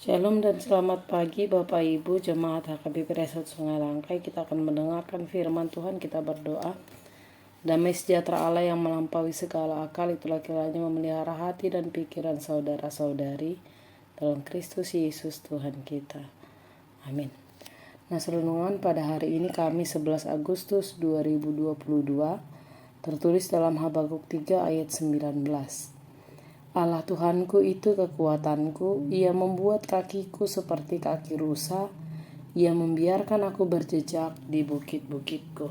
Shalom dan selamat pagi Bapak Ibu Jemaat HKBP Resort Sungai Langkai. Kita akan mendengarkan firman Tuhan, kita berdoa. Damai sejahtera Allah yang melampaui segala akal, itulah kiranya memelihara hati dan pikiran saudara-saudari dalam Kristus Yesus Tuhan kita. Amin. Nah, renungan pada hari ini Kamis 11 Agustus 2022 tertulis dalam Habakuk 3 ayat 19. Allah Tuhanku itu kekuatanku, Ia membuat kakiku seperti kaki rusa, Ia membiarkan aku berjejak di bukit-bukitku.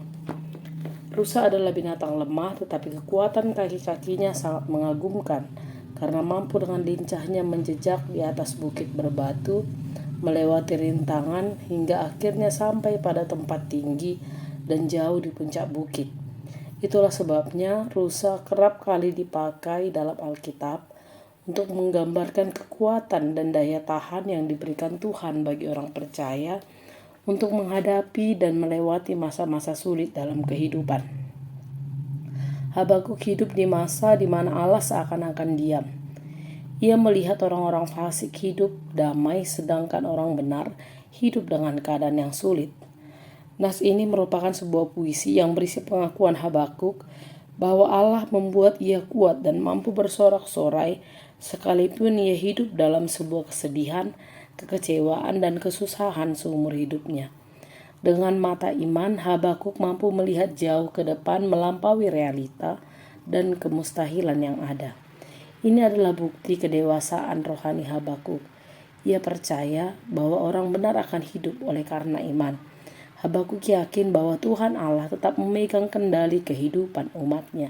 Rusa adalah binatang lemah, tetapi kekuatan kaki-kakinya sangat mengagumkan, karena mampu dengan lincahnya menjejak di atas bukit berbatu, melewati rintangan, hingga akhirnya sampai pada tempat tinggi dan jauh di puncak bukit. Itulah sebabnya rusa kerap kali dipakai dalam Alkitab untuk menggambarkan kekuatan dan daya tahan yang diberikan Tuhan bagi orang percaya untuk menghadapi dan melewati masa-masa sulit dalam kehidupan. Habakuk hidup di masa di mana Allah seakan-akan diam. Ia melihat orang-orang fasik hidup damai, sedangkan orang benar hidup dengan keadaan yang sulit. Nas ini merupakan sebuah puisi yang berisi pengakuan Habakuk bahwa Allah membuat ia kuat dan mampu bersorak-sorai sekalipun ia hidup dalam sebuah kesedihan, kekecewaan, dan kesusahan seumur hidupnya. Dengan mata iman, Habakuk mampu melihat jauh ke depan melampaui realita dan kemustahilan yang ada. Ini adalah bukti kedewasaan rohani Habakuk. Ia percaya bahwa orang benar akan hidup oleh karena iman. Habakuk yakin bahwa Tuhan Allah tetap memegang kendali kehidupan umatnya.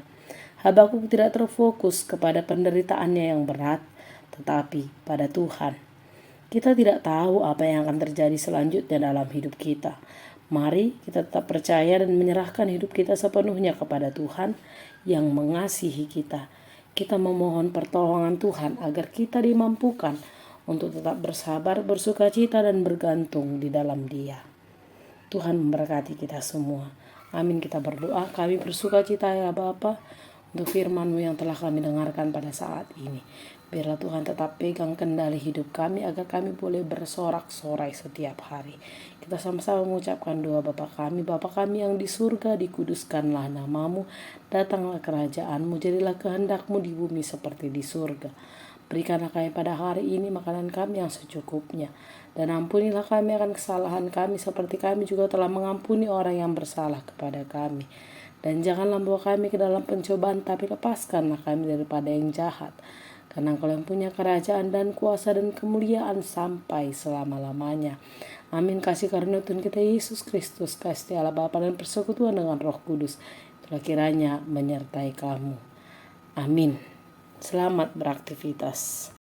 Habakuk tidak terfokus kepada penderitaannya yang berat, tetapi pada Tuhan. Kita tidak tahu apa yang akan terjadi selanjutnya dalam hidup kita. Mari kita tetap percaya dan menyerahkan hidup kita sepenuhnya kepada Tuhan yang mengasihi kita. Kita memohon pertolongan Tuhan agar kita dimampukan untuk tetap bersabar, bersukacita, dan bergantung di dalam Dia. Tuhan memberkati kita semua. Amin. Kita berdoa. Kami bersukacita ya Bapa untuk firman-Mu yang telah kami dengarkan pada saat ini. Biarlah Tuhan tetap pegang kendali hidup kami agar kami boleh bersorak-sorai setiap hari. Kita sama-sama mengucapkan doa Bapa kami yang di surga, dikuduskanlah nama-Mu, datanglah kerajaan-Mu, jadilah kehendak-Mu di bumi seperti di surga. Berikanlah kami pada hari ini makanan kami yang secukupnya. Dan ampunilah kami akan kesalahan kami seperti kami juga telah mengampuni orang yang bersalah kepada kami. Dan janganlah membawa kami ke dalam pencobaan, tapi lepaskanlah kami daripada yang jahat. Karena Engkau yang punya kerajaan dan kuasa dan kemuliaan sampai selama-lamanya. Amin. Kasih karunia Tuhan kita Yesus Kristus, kasih Allah Bapa dan persekutuan dengan Roh Kudus, itulah kiranya menyertai kamu. Amin. Selamat beraktivitas.